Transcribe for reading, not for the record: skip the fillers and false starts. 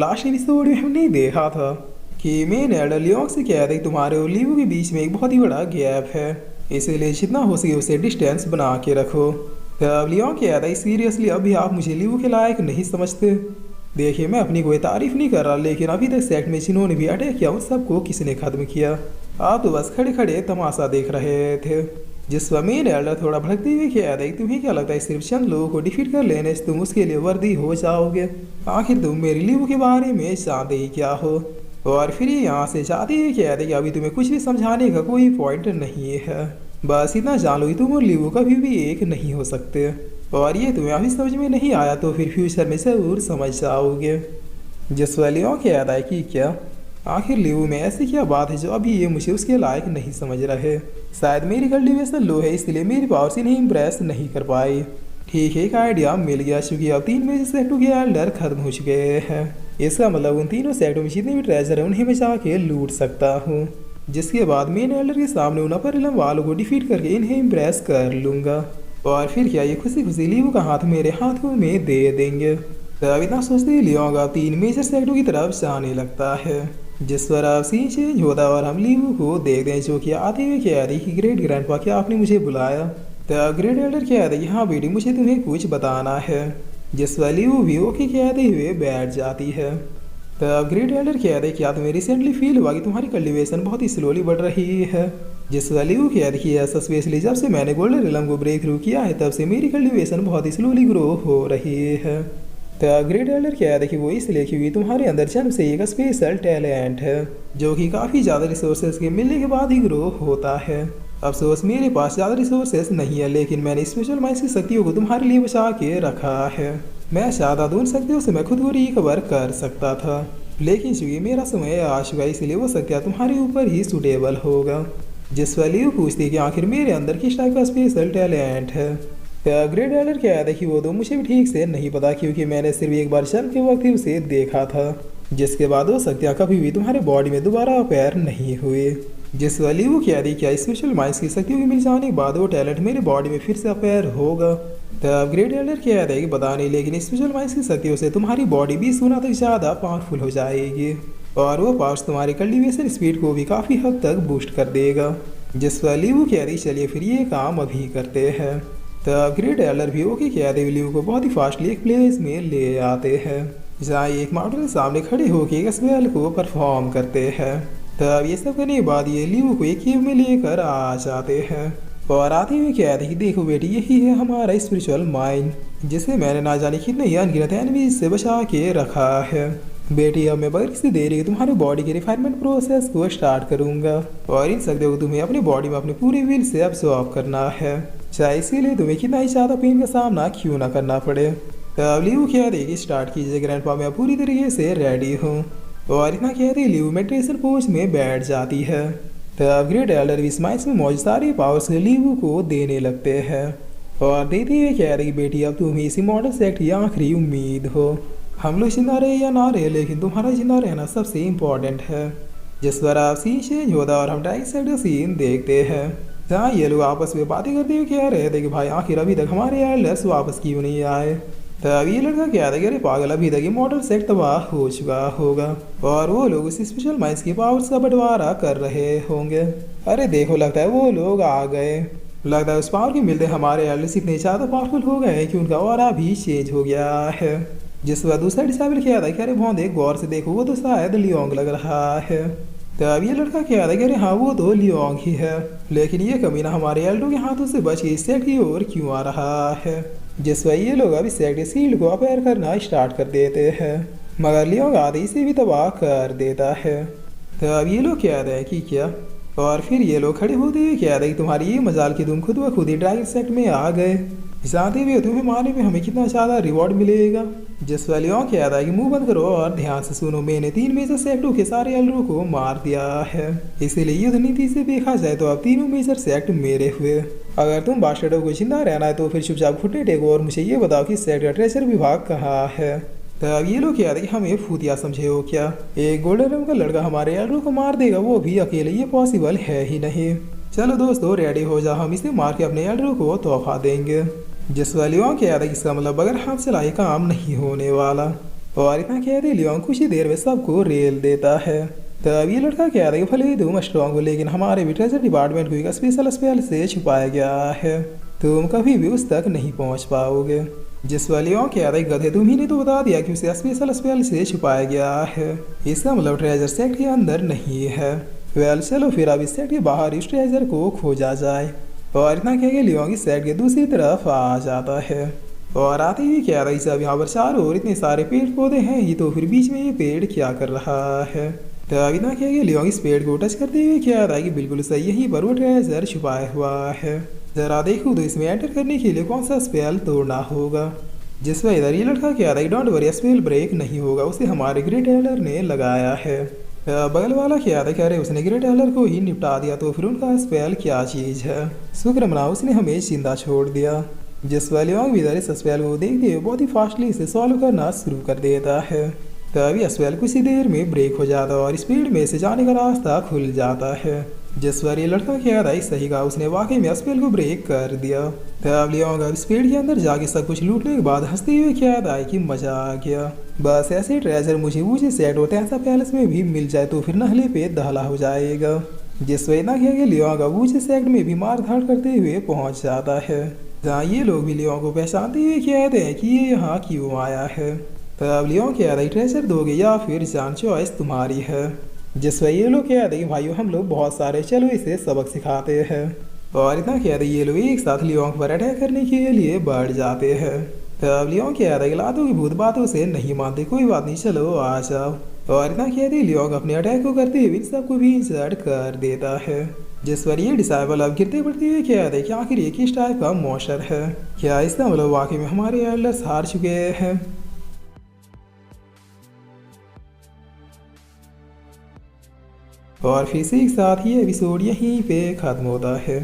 Last episode में हमने देखा था कि मेन एल्डर लियोंग से कह रहे तुम्हारे और लीवू के बीच में एक बहुत ही बड़ा गैप है, इसीलिए जितना हो सके उसे डिस्टेंस बना के रखो। तब लियोंग कह रहा है सीरियसली अभी आप मुझे लीवू के लायक नहीं समझते। देखिए मैं अपनी कोई तारीफ नहीं कर रहा, लेकिन अभी तक सेक्ट में जिन्होंने भी अटैक किया उन सबको किसने खत्म किया, आप तो बस खड़े खड़े तमाशा देख रहे थे। जिस पर मेन एल्डर थोड़ा भड़कते हुए कह रहे तुम्हें क्या लगता है सिर्फ चंद लोगों को डिफीट कर लेने से तुम उसके लिए वर्दी हो जाओगे? आखिर तुम मेरी लीवू के बारे में जानते ही क्या हो? और फिर ये यहाँ से जाते ही कह रहे कि अभी तुम्हें कुछ भी समझाने का कोई पॉइंट नहीं है, बस इतना जान लो कि तुम और लीवू कभी भी एक नहीं हो सकते, और ये तुम्हें अभी समझ में नहीं आया तो फिर फ्यूचर में जरूर समझ जाओगे। जिस पर लियोंग कह रहा है कि क्या आखिर लीवू में ऐसी क्या बात है जो अभी ये मुझे उसके लायक नहीं समझ रहे? शायद मेरी कल्टीवेशन लो है इसलिए मेरी पावर से नहीं इम्प्रेस नहीं कर पाई। ठीक है, एक आइडिया मिल गया, चूंकि अब 3 में से सेक्टों के एल्डर खत्म हो चुके हैं, इसका मतलब उन तीनों सेक्टों में जितने भी ट्रेजर है उन्हें मैं जाके लूट सकता हूँ, जिसके बाद मेन एल्डर के सामने उन अपर इलम वालों को डिफीट करके इन्हें इम्प्रेस कर लूंगा, और फिर क्या ये खुशी खुशी लीवू का हाथ मेरे हाथों में दे देंगे। तब इतना सोचते ही लियोंग 3 मेजर सेक्टों की तरफ जाने लगता है, जिस पर अब सीन चेंज होता और हम लीवू को देखते हैं जो कि आते हुए कह रही कि ग्रेट ग्रैंडपा क्या आपने मुझे बुलाया? तब ग्रेट एल्डर कह रही हाँ बेटी मुझे तुम्हें कुछ बताना है, जिस पर लीवू भी ओके कहते हुए बैठ जाती है। तब ग्रेट एल्डर कह रहे क्या तुम्हें रिसेंटली फील हुआ कि तुम्हारी कल्टीवेशन बहुत ही स्लोली बढ़ रही है? जिस पर लीवू कह रही है स्पेशली जब से मैंने गोल्डन रिलम को ब्रेक थ्रू किया है तब से मेरी कल्टीवेशन बहुत ही स्लोली ग्रो हो रही है। तो ग्रेट एल्डर कह रहे कि वो इसलिए क्योंकि तुम्हारे अंदर जन्म से एक स्पेशल टैलेंट है जो कि काफ़ी ज़्यादा रिसोर्सेज के मिलने के बाद ही ग्रो होता है। अफसोस मेरे पास ज़्यादा रिसोर्सेज नहीं है, लेकिन मैंने स्पेशल माइंड्स की शक्तियों को तुम्हारे लिए बचा के रखा है। मैं चाहता तो उन शक्तियों से मैं खुद को रिकवर कर सकता था, लेकिन चूंकि मेरा समय आ चुका इसलिए वो शक्तियाँ तुम्हारे ऊपर ही सुटेबल होगा। जिस पर लीव पूछती कि आखिर मेरे अंदर किस टाइप का स्पेशल टैलेंट है? ग्रेट एल्डर कह रहा कि वो तो मुझे भी ठीक से नहीं पता, क्योंकि मैंने सिर्फ एक बार जन्म के वक्त ही उसे देखा था, जिसके बाद वो शक्तियाँ कभी भी तुम्हारे बॉडी में दोबारा अपेयर नहीं हुए। जिस वाली वो कह रही क्या स्पेशल माइंड्स की शक्तियों के मिल जाने के बाद वो टैलेंट मेरे बॉडी में फिर से अपेयर होगा? तब ग्रेट एल्डर कह रहे कि पता नहीं, लेकिन स्पेशल माइंड्स की शक्तियों से तुम्हारी बॉडी 20 गुना तक ज़्यादा पावरफुल हो जाएगी, और वो पावर्स तुम्हारी कल्टीवेशन स्पीड को भी काफ़ी हद तक बूस्ट कर देगा। जिस वाली वो कह रही चलिए फिर ये काम अभी करते हैं। तब ग्रेट एल्डर भी ओके कह रहे लीव को बहुत ही फास्टली एक प्लेस में ले आते हैं, जहाँ एक माउंटेन के सामने खड़े होकर एक स्पेल को परफॉर्म करते हैं। तब ये सब करने के बाद ये लीव को एक केव में लेकर आ जाते हैं, और आते हुए कह रहे कि देखो बेटी यही है हमारा स्पिरिचुअल माइंड, जिसे मैंने ना जाने कितने अनगिनत एनिमीज से बचा के रखा है। बेटी अब मैं बगैर किसी देरी के तुम्हारे बॉडी के रिफाइनमेंट प्रोसेस को स्टार्ट करूंगा, और इन शक्तियों को तुम्हें अपनी बॉडी में अपने पूरे विल से अब्सॉर्ब करना है, चाहे इसीलिए तुम्हें कितना ही ज़्यादा पेन का सामना क्यों ना करना पड़े। तब लीव कह रही कि स्टार्ट कीजिए ग्रैंडपा, मैं पूरी तरीके से रेडी हूँ, और इतना कह रही लीव मेडिटेशन पोज में बैठ जाती है। तब ग्रेट एल्डर भी स्माइल्स में मौजूद सारे पावर्स लीव को देने लगते हैं, और देते हुए कह रही बेटी अब तुम इसी मॉडल सेक्ट की आखिरी उम्मीद हो, हम लोग जिंदा रहे या ना रहे लेकिन तुम्हारा जिंदा रहना सबसे इम्पोर्टेंट है। जिस पर आप सीन चेंज होता और हम डाइक साइड का सीन देखते हैं, जहाँ ये लोग आपस में बातें करते हुए कह रहे थे कि भाई आखिर अभी तक हमारे एल्डर्स वापस क्यों नहीं आए। तब ये लड़का कह रहा कि अरे पागल अभी तक ये मॉडल सेट तबाह हो चुका होगा, और वो लोग उस स्पेशल माइंड्स की पावर्स का बंटवारा कर रहे होंगे। अरे देखो लगता है वो लोग आ गए, लगता है उस पावर के मिलते हमारे एल्डर्स इतने ज़्यादा पावरफुल हो गए कि उनका ऑरा भी चेंज हो गया है। जिस पर दूसरा डिसाइबल किया था कि अरे भौंदे गौर से देखो वो तो शायद लियोंग लग रहा है। तब ये लड़का कह रहा कि अरे हाँ वो तो लियोंग ही है, लेकिन ये कमीना हमारे एल्डो के हाथों से बच के सेक्ट की ओर क्यों आ रहा है? जिस पर ये लोग अभी सेक्ट सील्ड को अपेयर करना स्टार्ट कर देते हैं, मगर लियोंग आधे इसे भी तबाह कर देता है। तब ये लोग कह रहे हैं कि क्या, और फिर ये लोग खड़े होते हुए कह रहे कि तुम्हारी ये मजाल कि तुम खुद ब खुद ही ड्राइव सेक्ट में आ गए, जानते हुए तुम्हें मारने में हमें कितना ज़्यादा रिवॉर्ड मिलेगा। जिस वाली कह रहा है कि मुंह बंद करो और ध्यान से सुनो, मैंने 3 मेजर सेक्टों के सारे एल्डरों को मार दिया है, इसीलिए युद्ध नीति से देखा जाए तो अब तीनों मेजर सेक्ट मेरे हुए। अगर तुम बास्टर्डों को जिंदा रहना है तो फिर चुपचाप घुटने टेको और मुझे ये बताओ कि सेक्ट का ट्रेजर विभाग कहाँ है। तब ये लोग कह रहे कि हमें फूतिया समझे हो क्या, एक गोल्डन रंग का लड़का हमारे एल्डरों को मार देगा, वो भी अकेले, ये पॉसिबल है ही नहीं। चलो दोस्तों रेडी हो जा, हम इसे मार के अपने एल्डरों को तोहफा देंगे। जिस वाली कह रहा है इसका मतलब बगैर हाथ चलाए काम नहीं होने वाला। और इतना कहते लियोंग कुछ ही देर में सबको रेल देता है। तब ये लड़का कहता है कि भले ही तुम स्ट्रांग हो लेकिन हमारे भी ट्रेजर डिपार्टमेंट को एक स्पेशल स्पेल से छुपाया गया है, तुम कभी भी उस तक नहीं पहुंच पाओगे। जिस पर लियोंग कहता है गधे तुम्ही ने तो बता दिया कि उसे स्पेशल स्पेल से छुपाया गया है, इसका मतलब ट्रेजर सेट के अंदर नहीं है। वेल चलो फिर अब इस सेट के बाहर इस ट्रेजर को खोजा जाए। और इतना कह के लियोंग इस सेट के दूसरी तरफ आ जाता है और आते ही क्या रही सब यहाँ पर चारों ओर इतने सारे पेड़ पौधे हैं, ये तो फिर बीच में ये पेड़ क्या कर रहा है। तो इतना क्या कि लियोंग इस पेड़ को टच करते हुए क्या रहा है कि बिल्कुल सही यहीं पर वो ट्रेजर छुपाया हुआ है। जरा देखो तो इसमें एंटर करने के लिए कौन सा स्पेल तोड़ना होगा। जिस पर इधर ये लड़का क्या रहा है डोंट वरी स्पेल ब्रेक नहीं होगा, उसे हमारे ग्रेट एल्डर ने लगाया है। बगल वाला क्या था कह रहे उसने ग्रेट एल्डर को ही निपटा दिया, तो फिर उनका स्पेल क्या चीज है। शुक्र मना उसने हमें जिंदा छोड़ दिया। जिस पर लियोंग भी इधर इस स्पेल को देखते हुए बहुत ही फास्टली इसे सॉल्व करना शुरू कर देता है। तभी स्पेल कुछ ही देर में ब्रेक हो जाता है और स्पीड में से जाने का रास्ता खुल जाता है। जिस पर ये लड़का क्या था सही कहा, उसने वाकई में स्पेल को ब्रेक कर दिया। तब लियोंग अब स्पीड के अंदर जाके सब कुछ लूटने के बाद हंसते हुए क्या था कि मजा आ गया। बस ऐसे ट्रेजर मुझे ऊँचे सेट होते हैं पैलेस में भी मिल जाए तो फिर नहले पे दहला हो जाएगा। जिस वजह ना क्या लियोंग अब ऊँचे सेट में भी मार धाड़ करते हुए पहुंच जाता है, जहाँ ये लोग भी लियोंग को पहचानते हुए कहते हैं कि ये यहाँ क्यों आया है। तब लियोंग कहता है ट्रेजर दोगे या फिर जान, चॉइस तुम्हारी है। जिस पर ये लोग कहते हैं कि भाइयों हम लोग बहुत सारे, चलो इसे सबक सिखाते हैं। और इतना कहते ये लोग एक साथ लियोंग पर अटैक करने के लिए बढ़ जाते हैं। तब लियोंग कहता है कि लातों की भूत बातों से नहीं मानते, कोई बात नहीं चलो आ जाओ। और इतना कहते लियोंग अपने अटैक को करते हुए सबको भी इंसर्ट कर देता है। जिस पर ये डिसाइबल अब गिरते पड़ते हुए कहते हैं कि आखिर ये किस टाइप का मॉन्स्टर है, क्या इसका मतलब वाकई में हमारे एल्डर्स हार चुके हैं। और फिर से एक साथ ये एपिसोड यहीं पे ख़त्म होता है।